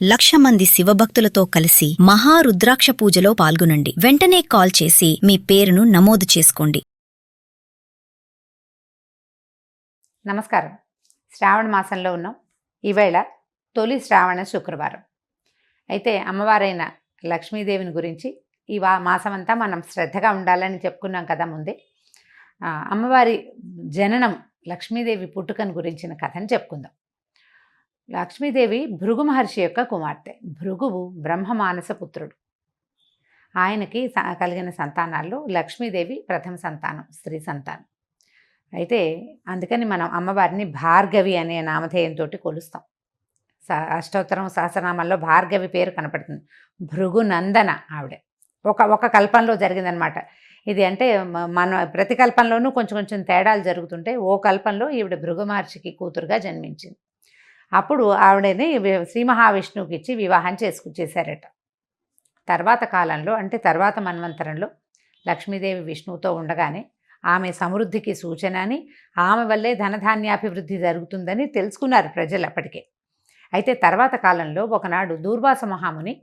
1,00,000 మంది శివభక్తులతో కలిసి మహారుద్రాక్ష పూజలో పాల్గొనండి. వెంటనే కాల్ చేసి మీ పేరును నమోదు చేసుకోండి. నమస్కారం. శ్రావణ మాసంలో ఉన్నాం. ఈవేళ తొలి శ్రావణ శుక్రవారం. అయితే అమ్మవారైన లక్ష్మీదేవిని గురించి ఈ మాసమంతా మనం శ్రద్ధగా ఉండాలని చెప్పుకున్నాం కదా ముందే. అమ్మవారి జననం, లక్ష్మీదేవి పుట్టుకను గురించిన కథను చెప్పుకుందాం. లక్ష్మీదేవి భృగు మహర్షి యొక్క కుమార్తె. భృగువు బ్రహ్మమానస పుత్రుడు. ఆయనకి కలిగిన సంతానాల్లో లక్ష్మీదేవి ప్రథమ సంతానం, స్త్రీ సంతానం. అయితే అందుకని మనం అమ్మవారిని భార్గవి అనే నామధేయంతో కొలుస్తాం. అష్టోత్తరం సహస్రనామాల్లో భార్గవి పేరు కనపడుతుంది. భృగు నందన ఆవిడ. ఒక కల్పంలో జరిగిందనమాట ఇది. అంటే మన ప్రతి కల్పంలోనూ కొంచెం తేడాలు జరుగుతుంటే ఓ కల్పంలో ఈవిడ భృగు మహర్షికి కూతురుగా జన్మించింది. అప్పుడు ఆవిడని శ్రీ మహావిష్ణువుకి ఇచ్చి వివాహం చేశారట. తర్వాత కాలంలో, అంటే తర్వాత మన్వంతరంలో లక్ష్మీదేవి విష్ణువుతో ఉండగానే ఆమె సమృద్ధికి సూచన అని, ఆమె వల్లే ధనధాన్యాభివృద్ధి జరుగుతుందని తెలుసుకున్నారు ప్రజలు అప్పటికే. అయితే తర్వాత కాలంలో ఒకనాడు దూర్వాస మహాముని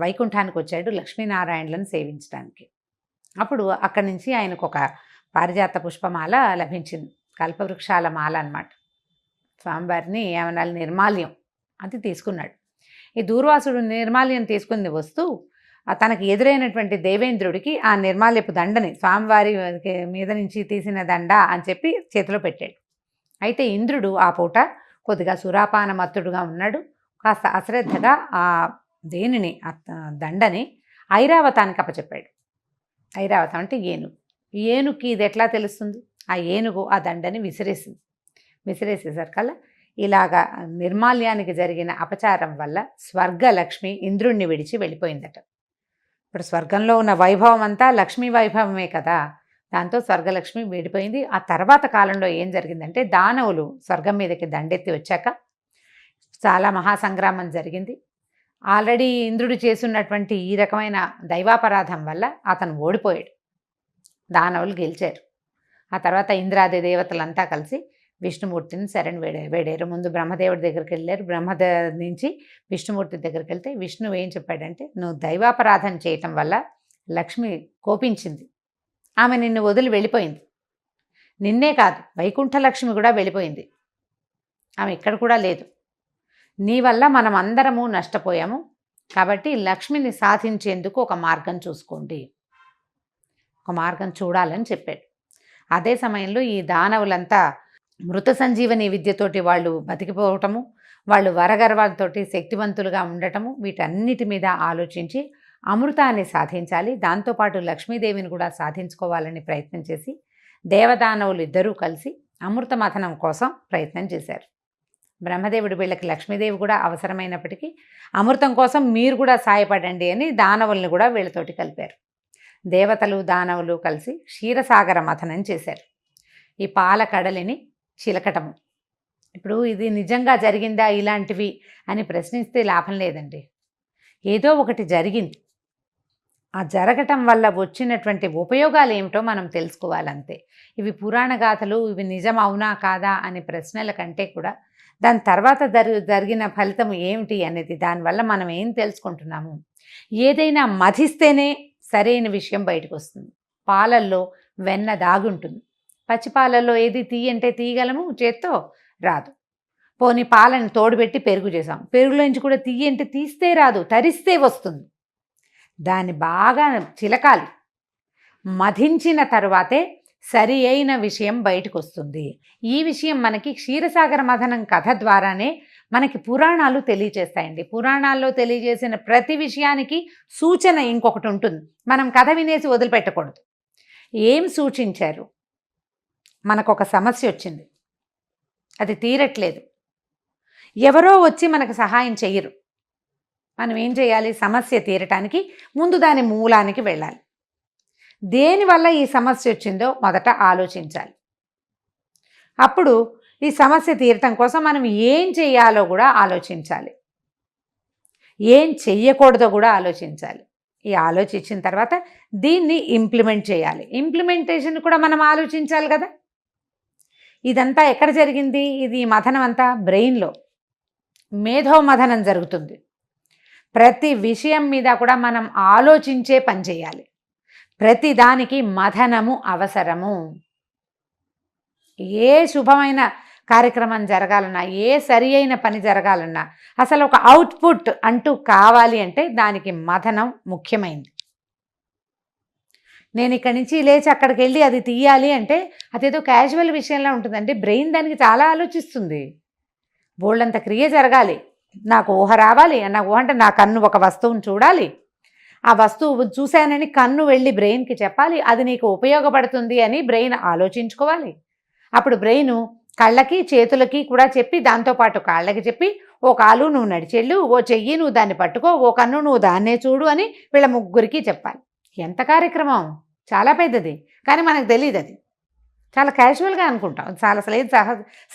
వైకుంఠానికి వచ్చాడు లక్ష్మీనారాయణలను సేవించడానికి. అప్పుడు అక్కడి నుంచి ఆయనకు ఒక పారిజాత పుష్పమాల లభించింది, కల్పవృక్షాల మాల అన్నమాట. స్వామివారిని ఏమన్నా నిర్మాల్యం అది తీసుకున్నాడు. ఈ దూర్వాసుడు నిర్మాల్యం తీసుకుని వస్తూ తనకి ఎదురైనటువంటి దేవేంద్రుడికి ఆ నిర్మాల్యపు దండని, స్వామివారి మీద నుంచి తీసిన దండ అని చెప్పి చేతిలో పెట్టాడు. అయితే ఇంద్రుడు ఆ పూట కొద్దిగా సురాపాన మత్తుడుగా ఉన్నాడు. కాస్త అశ్రద్ధగా ఆ దేనిని, దండని ఐరావతానికి అప్పచెప్పాడు. ఐరావతం అంటే ఏనుగు. ఏనుగుకి ఇది ఎట్లా తెలుస్తుంది? ఆ ఏనుగు ఆ దండని విసిరేసేసరికల్లా ఇలాగా నిర్మాల్యానికి జరిగిన అపచారం వల్ల స్వర్గలక్ష్మి ఇంద్రుణ్ణి విడిచి వెళ్ళిపోయిందట. ఇప్పుడు స్వర్గంలో ఉన్న వైభవం అంతా లక్ష్మీ వైభవమే కదా, దాంతో స్వర్గలక్ష్మి విడిపోయింది. ఆ తర్వాత కాలంలో ఏం జరిగిందంటే, దానవులు స్వర్గం మీదకి దండెత్తి వచ్చాక చాలా మహాసంగ్రామం జరిగింది. ఆల్రెడీ ఇంద్రుడు చేసున్నటువంటి ఈ రకమైన దైవాపరాధం వల్ల అతను ఓడిపోయాడు. దానవులు గెలిచారు. ఆ తర్వాత ఇంద్రాది దేవతలంతా కలిసి విష్ణుమూర్తిని శరణ్ వేడారు. ముందు బ్రహ్మదేవుడి దగ్గరికి వెళ్ళారు. నుంచి విష్ణుమూర్తి దగ్గరికి వెళ్తే విష్ణువు ఏం చెప్పాడంటే, నువ్వు దైవాపరాధన చేయటం వల్ల లక్ష్మి కోపించింది, ఆమె నిన్ను వదిలి వెళ్ళిపోయింది. నిన్నే కాదు, వైకుంఠ లక్ష్మి కూడా వెళ్ళిపోయింది, ఆమె ఇక్కడ కూడా లేదు. నీ వల్ల మనం అందరము నష్టపోయాము. కాబట్టి లక్ష్మిని సాధించేందుకు ఒక మార్గం చూసుకోండి, ఒక మార్గం చూడాలని చెప్పాడు. అదే సమయంలో ఈ దానవులంతా మృత సంజీవని విద్యతోటి వాళ్ళు బతికిపోవటము, వాళ్ళు వరగర్వాలతో శక్తివంతులుగా ఉండటము, వీటన్నిటి మీద ఆలోచించి అమృతాన్ని సాధించాలి, దాంతోపాటు లక్ష్మీదేవిని కూడా సాధించుకోవాలని ప్రయత్నం చేసి దేవదానవులు ఇద్దరూ కలిసి అమృత మథనం కోసం ప్రయత్నం చేశారు. బ్రహ్మదేవుడు వీళ్ళకి లక్ష్మీదేవి కూడా అవసరమైనప్పటికీ అమృతం కోసం మీరు కూడా సాయపడండి అని దానవుల్ని కూడా వీళ్ళతోటి కలిపారు. దేవతలు దానవులు కలిసి క్షీరసాగర మథనం చేశారు. ఈ పాల కడలిని చిలకటము. ఇప్పుడు ఇది నిజంగా జరిగిందా ఇలాంటివి అని ప్రశ్నిస్తే లాభం లేదండి. ఏదో ఒకటి జరిగింది. ఆ జరగటం వల్ల వచ్చినటువంటి ఉపయోగాలు ఏమిటో మనం తెలుసుకోవాలంతే. ఇవి పురాణ గాథలు, ఇవి నిజం అవునా కాదా అనే ప్రశ్నల కంటే కూడా దాని తర్వాత జరిగిన ఫలితం ఏమిటి అనేది, దానివల్ల మనం ఏం తెలుసుకుంటున్నాము. ఏదైనా మధిస్తేనే సరైన విషయం బయటకు వస్తుంది. పాలల్లో వెన్న దాగుంటుంది. పచ్చిపాలల్లో ఏది తీయంటే తీయగలము, చేత్తో రాదు. పోనీ పాలను తోడుపెట్టి పెరుగు చేసాం, పెరుగులోంచి కూడా తీయంటే తీస్తే రాదు, తరిస్తే వస్తుంది. దాన్ని బాగా చిలకాలి. మధించిన తరువాతే సరి అయిన విషయం బయటకు వస్తుంది. ఈ విషయం మనకి క్షీరసాగర మథనం కథ ద్వారానే మనకి పురాణాలు తెలియజేస్తాయండి. పురాణాల్లో తెలియజేసిన ప్రతి విషయానికి సూచన ఇంకొకటి ఉంటుంది. మనం కథ వినేసి వదిలిపెట్టకూడదు. ఏం సూచించారు? మనకొక సమస్య వచ్చింది, అది తీరట్లేదు, ఎవరో వచ్చి మనకు సహాయం చెయ్యరు. మనం ఏం చేయాలి? సమస్య తీరటానికి ముందు దాని మూలానికి వెళ్ళాలి. దేనివల్ల ఈ సమస్య వచ్చిందో మొదట ఆలోచించాలి. అప్పుడు ఈ సమస్య తీరటం కోసం మనం ఏం చేయాలో కూడా ఆలోచించాలి, ఏం చెయ్యకూడదో కూడా ఆలోచించాలి. ఈ ఆలోచించిన తర్వాత దీన్ని ఇంప్లిమెంట్ చేయాలి. ఇంప్లిమెంటేషన్ కూడా మనం ఆలోచించాలి కదా. ఇదంతా ఎక్కడ జరిగింది? ఇది మథనం అంతా బ్రెయిన్లో, మేధోమథనం జరుగుతుంది. ప్రతి విషయం మీద కూడా మనం ఆలోచించే పని చేయాలి. ప్రతి దానికి మథనము అవసరము. ఏ శుభమైన కార్యక్రమం జరగాలన్నా, ఏ సరి అయిన పని జరగాలన్నా, అసలు ఒక అవుట్పుట్ అంటూ కావాలి అంటే దానికి మథనం ముఖ్యమైనది. నేను ఇక్కడి నుంచి లేచి అక్కడికి వెళ్ళి అది తీయాలి అంటే అదేదో క్యాజువల్ విషయంలో ఉంటుందండి. బ్రెయిన్ దానికి చాలా ఆలోచిస్తుంది. బోల్డంత క్రియ జరగాలి, నాకు ఊహ రావాలి. నాకు ఊహ అంటే నా కన్ను ఒక వస్తువుని చూడాలి, ఆ వస్తువు చూశానని కన్ను వెళ్ళి బ్రెయిన్కి చెప్పాలి, అది నీకు ఉపయోగపడుతుంది అని బ్రెయిన్ ఆలోచించుకోవాలి. అప్పుడు బ్రెయిన్ కళ్ళకి చేతులకి కూడా చెప్పి, దాంతోపాటు కాళ్ళకి చెప్పి, ఓ కాలు నువ్వు నడిచెళ్ళు, ఓ చెయ్యి నువ్వు దాన్ని పట్టుకో, ఓ కన్ను నువ్వు దాన్నే చూడు అని వీళ్ళ ముగ్గురికి చెప్పాలి. ఎంత కార్యక్రమం, చాలా పెద్దది. కానీ మనకు తెలియదు, అది చాలా క్యాజువల్గా అనుకుంటాం. చాలా అసలు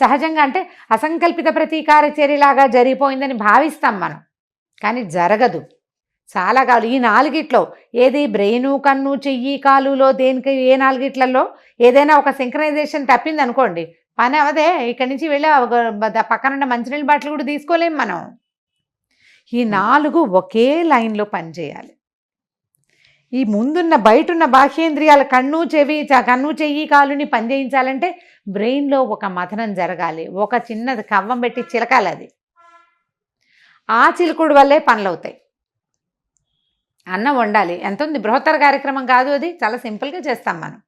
సహజంగా అంటే అసంకల్పిత ప్రతీకార చర్యలాగా జరిగిపోయిందని భావిస్తాం మనం, కానీ జరగదు. చాలా కాదు. ఈ నాలుగిట్లో ఏది బ్రెయిను, కన్ను, చెయ్యి, కాలులో దేనికి ఏ నాలుగిట్లలో ఏదైనా ఒక సింక్రనైజేషన్ తప్పింది అనుకోండి, పని అవదే. ఇక్కడి నుంచి వెళ్ళి పక్కనున్న మంచినీళ్ళ బాటిల్ కూడా తీసుకోలేం మనం. ఈ 4 ఒకే లైన్లో పనిచేయాలి. ఈ ముందున్న బయటున్న బాహ్యేంద్రియాల కన్ను, చెయ్యి, కాలుని పనిచేయించాలంటే బ్రెయిన్లో ఒక మథనం జరగాలి. ఒక చిన్నది కవ్వం పెట్టి చిలకాలి. అది ఆ చిలుకుడు వల్లే పనులు అవుతాయి. అన్నం వండాలి, ఎంత ఉంది, బృహత్తర కార్యక్రమం కాదు, అది చాలా సింపుల్గా చేస్తాం మనం.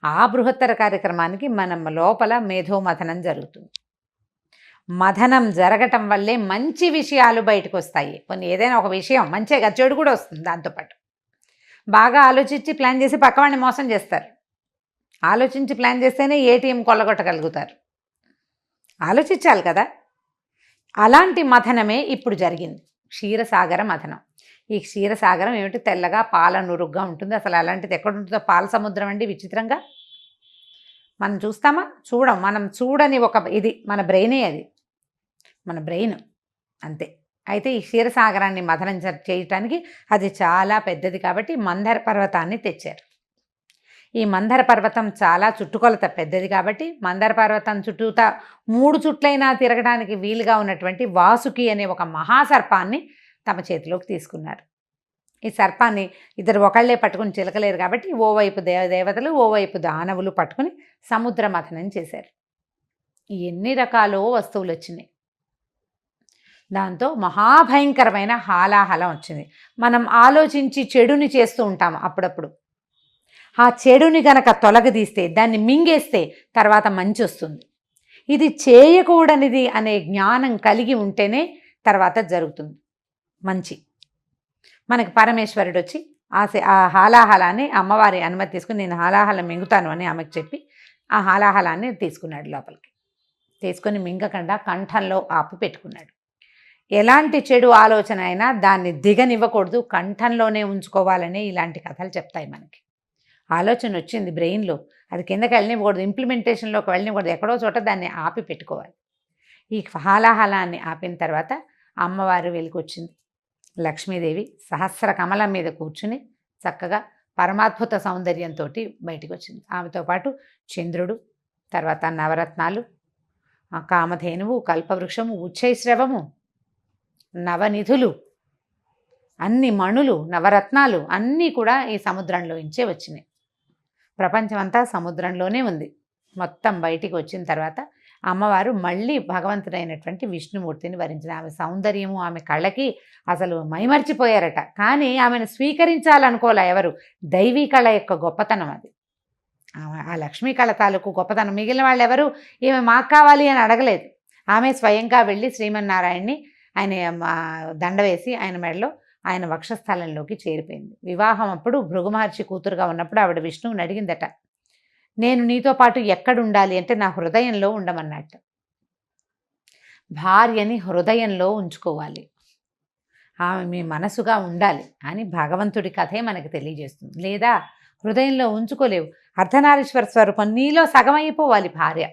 ఆ బృహత్తర కార్యక్రమానికి మనం లోపల మేధోమథనం జరుగుతుంది. మథనం జరగటం వల్లే మంచి విషయాలు బయటకు వస్తాయి. కొన్ని ఏదైనా ఒక విషయం మంచిగా, చెడు కూడా వస్తుంది దాంతోపాటు. బాగా ఆలోచించి ప్లాన్ చేసి పక్కవాడిని మోసం చేస్తారు. ఆలోచించి ప్లాన్ చేస్తేనే ఏటీఎం కొల్లగొట్టగలుగుతారు. ఆలోచించాలి కదా. అలాంటి మథనమే ఇప్పుడు జరిగింది, క్షీరసాగర మథనం. ఈ క్షీరసాగరం ఏమిటి, తెల్లగా పాల నురుగ్గా ఉంటుంది. అసలు అలాంటిది ఎక్కడ ఉంటుందో, పాల సముద్రం అండి. విచిత్రంగా మనం చూస్తామా, మనం చూడని ఒక ఇది మన బ్రెయినే, అది మన బ్రెయిన్ అంతే. అయితే ఈ క్షీరసాగరాన్ని మథనం చేయటానికి అది చాలా పెద్దది కాబట్టి మందర పర్వతాన్ని తెచ్చారు. ఈ మందర పర్వతం చాలా చుట్టుకొలత పెద్దది కాబట్టి మందర పర్వతం చుట్టూతా 3 చుట్లైనా తిరగడానికి వీలుగా ఉన్నటువంటి వాసుకి అనే ఒక మహాసర్పాన్ని తమ చేతిలోకి తీసుకున్నారు. ఈ సర్పాన్ని ఇద్దరు ఒకళ్లే పట్టుకుని చిలకలేరు కాబట్టి ఓవైపు దేవతలు, ఓవైపు దానవులు పట్టుకుని సముద్ర మథనం చేశారు. ఎన్ని రకాలో వస్తువులు వచ్చినాయి. దాంతో మహాభయంకరమైన హాలాహలం వచ్చింది. మనం ఆలోచించి చెడుని చేస్తూ ఉంటాం అప్పుడప్పుడు. ఆ చెడుని గనక తొలగదీస్తే, దాన్ని మింగేస్తే తర్వాత మంచి వస్తుంది. ఇది చేయకూడనిది అనే జ్ఞానం కలిగి ఉంటేనే తర్వాత జరుగుతుంది మంచి. మనకి పరమేశ్వరుడు వచ్చి ఆ హాలాహలాన్ని అమ్మవారి అనుమతి తీసుకుని, నేను హాలాహలం మింగుతాను అని ఆమెకు చెప్పి ఆ హాలాహలాన్ని తీసుకున్నాడు లోపలికి. తీసుకొని మింగకుండా కంఠంలో ఆపు పెట్టుకున్నాడు. ఎలాంటి చెడు ఆలోచన అయినా దాన్ని దిగనివ్వకూడదు, కంఠంలోనే ఉంచుకోవాలనే ఇలాంటి కథలు చెప్తాయి మనకి. ఆలోచన వచ్చింది బ్రెయిన్లో, అది కిందకి వెళ్ళనివ్వకూడదు, ఇంప్లిమెంటేషన్లోకి వెళ్ళనివ్వకూడదు, ఎక్కడో చోట దాన్ని ఆపి పెట్టుకోవాలి. ఈ హాలాహలాన్ని ఆపిన తర్వాత అమ్మవారు వెలికొచ్చింది. లక్ష్మీదేవి సహస్ర కమలం మీద కూర్చుని చక్కగా పరమాద్భుత సౌందర్యంతో బయటికి వచ్చింది. ఆమెతో పాటు చంద్రుడు, తర్వాత నవరత్నాలు, కామధేనువు, కల్పవృక్షము, ఉచ్చైశ్రవము, నవనిధులు, అన్ని మణులు, నవరత్నాలు అన్నీ కూడా ఈ సముద్రంలోంచే వచ్చినాయి. ప్రపంచమంతా సముద్రంలోనే ఉంది. మొత్తం బయటికి వచ్చిన తర్వాత అమ్మవారు మళ్ళీ భగవంతుడైనటువంటి విష్ణుమూర్తిని వరించింది. ఆమె సౌందర్యము, ఆమె కళ్ళకి అసలు మైమర్చిపోయారట. కానీ ఆమెను స్వీకరించాలనుకోలే ఎవరు. దైవీ కళ యొక్క గొప్పతనం అది. ఆ లక్ష్మీ కళ తాలూకు గొప్పతనం. మిగిలిన వాళ్ళు ఎవరు ఈమె మాకు కావాలి అని అడగలేదు. ఆమె స్వయంగా వెళ్ళి శ్రీమన్నారాయణ్ణి ఆయన దండ వేసి ఆయన మెడలో, ఆయన వక్షస్థలంలోకి చేరిపోయింది. వివాహం అప్పుడు భృగు మహర్షి కూతురుగా ఉన్నప్పుడు ఆవిడ విష్ణువుని అడిగిందట, నేను నీతో పాటు ఎక్కడుండాలి అంటే నా హృదయంలో ఉండమన్నట్టు. భార్యని హృదయంలో ఉంచుకోవాలి, ఆమె మీ మనసుగా ఉండాలి అని భగవంతుడి కథే మనకు తెలియజేస్తుంది. లేదా హృదయంలో ఉంచుకోలేవు, అర్ధనారీశ్వర స్వరూపం నీలో సగమైపోవాలి భార్య.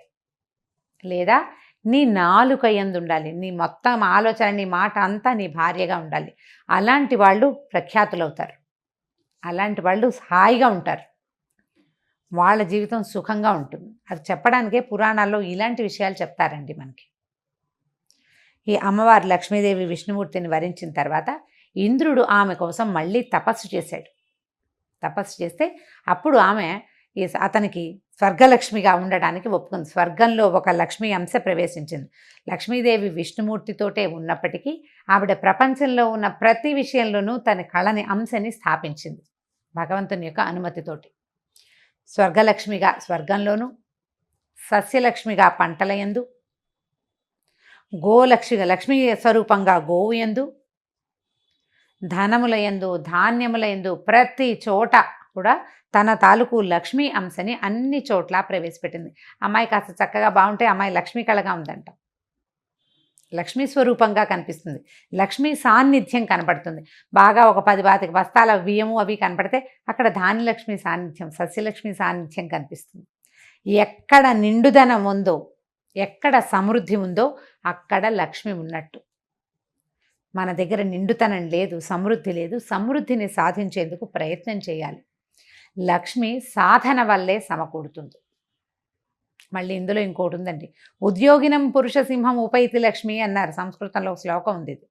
లేదా నీ నాలుక యందు ఉండాలి, నీ మొత్తం ఆలోచన, నీ మాట అంతా నీ భార్యగా ఉండాలి. అలాంటి వాళ్ళు ప్రఖ్యాతులవుతారు, అలాంటి వాళ్ళు హాయిగా ఉంటారు, వాళ్ళ జీవితం సుఖంగా ఉంటుంది. అది చెప్పడానికే పురాణాల్లో ఇలాంటి విషయాలు చెప్తారండి మనకి. ఈ అమ్మవారు లక్ష్మీదేవి విష్ణుమూర్తిని వరించిన తర్వాత ఇంద్రుడు ఆమె కోసం మళ్ళీ తపస్సు చేశాడు. తపస్సు చేస్తే అప్పుడు ఆమె అతనికి స్వర్గలక్ష్మిగా ఉండడానికి ఒప్పుకుంది. స్వర్గంలో ఒక లక్ష్మీ అంశ ప్రవేశించింది. లక్ష్మీదేవి విష్ణుమూర్తితోటే ఉన్నప్పటికీ ఆవిడ ప్రపంచంలో ఉన్న ప్రతి విషయంలోనూ తన కళని అంశని స్థాపించింది భగవంతుని యొక్క అనుమతితోటి. స్వర్గలక్ష్మిగా స్వర్గంలోను, సస్యలక్ష్మిగా పంటలయందు, లక్ష్మీ స్వరూపంగా గోవు యందు, ధనములయందు, ధాన్యములయందు ప్రతి చోట కూడా తన తాలూకు లక్ష్మీ అంశని అన్ని చోట్ల ప్రవేశపెట్టింది. అమ్మాయి కాస్త చక్కగా బాగుంటే అమ్మాయి లక్ష్మీ కళగా ఉందంట. లక్ష్మీ స్వరూపంగా కనిపిస్తుంది. లక్ష్మీ సాన్నిధ్యం కనపడుతుంది. బాగా ఒక 10-25 బస్తాల బియ్యము అవి కనపడితే అక్కడ ధాన్యలక్ష్మి సాన్నిధ్యం, సస్యలక్ష్మి సాన్నిధ్యం కనిపిస్తుంది. ఎక్కడ నిండుదనం ఉందో, ఎక్కడ సమృద్ధి ఉందో అక్కడ లక్ష్మి ఉన్నట్టు. మన దగ్గర నిండుతనం లేదు, సమృద్ధి లేదు. సమృద్ధిని సాధించేందుకు ప్రయత్నం చేయాలి. లక్ష్మి సాధన వల్లే సమకూడుతుంది. మళ్ళీ ఇందులో ఇంకోటి ఉందండి, ఉద్యోగినం పురుష సింహం ఉపైతి లక్ష్మి అన్నారు. సంస్కృతంలో ఒక శ్లోకం ఉంది ఇది.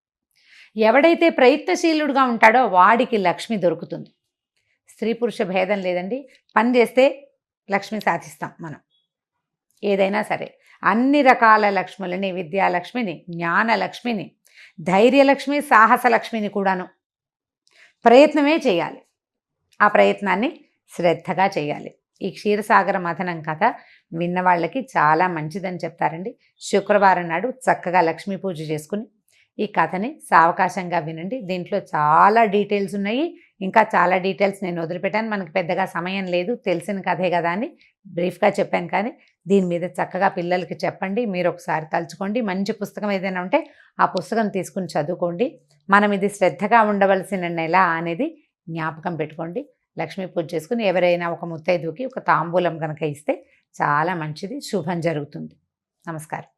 ఎవడైతే ప్రయత్నశీలుడుగా ఉంటాడో వాడికి లక్ష్మి దొరుకుతుంది. స్త్రీ పురుష భేదం లేదండి. పని చేస్తే లక్ష్మి సాధిస్తాం మనం. ఏదైనా సరే అన్ని రకాల లక్ష్ములని, విద్యాలక్ష్మిని, జ్ఞానలక్ష్మిని, ధైర్యలక్ష్మి, సాహసలక్ష్మిని కూడాను ప్రయత్నమే చేయాలి. ఆ ప్రయత్నాన్ని శ్రద్ధగా చేయాలి. ఈ క్షీరసాగర మథనం కథ విన్న వాళ్ళకి చాలా మంచిదని చెప్తారండి. శుక్రవారం నాడు చక్కగా లక్ష్మీ పూజ చేసుకుని ఈ కథని సావకాశంగా వినండి. దీంట్లో చాలా డీటెయిల్స్ ఉన్నాయి. ఇంకా చాలా డీటెయిల్స్ నేను వదిలిపెట్టాను. మనకి పెద్దగా సమయం లేదు, తెలిసిన కథే కదా అని బ్రీఫ్గా చెప్పాను. కానీ దీని మీద చక్కగా పిల్లలకి చెప్పండి. మీరు ఒకసారి తలుచుకోండి. మంచి పుస్తకం ఏదైనా ఉంటే ఆ పుస్తకం తీసుకుని చదువుకోండి. మనం ఇది శ్రద్ధగా ఉండవలసిన నెల అనేది జ్ఞాపకం పెట్టుకోండి. లక్ష్మీ పూజ చేసుకుని ఎవరైనా ఒక ముత్తైదుకి ఒక తాంబూలం కనుక ఇస్తే చాలా మంచిది, శుభం జరుగుతుంది. నమస్కారం.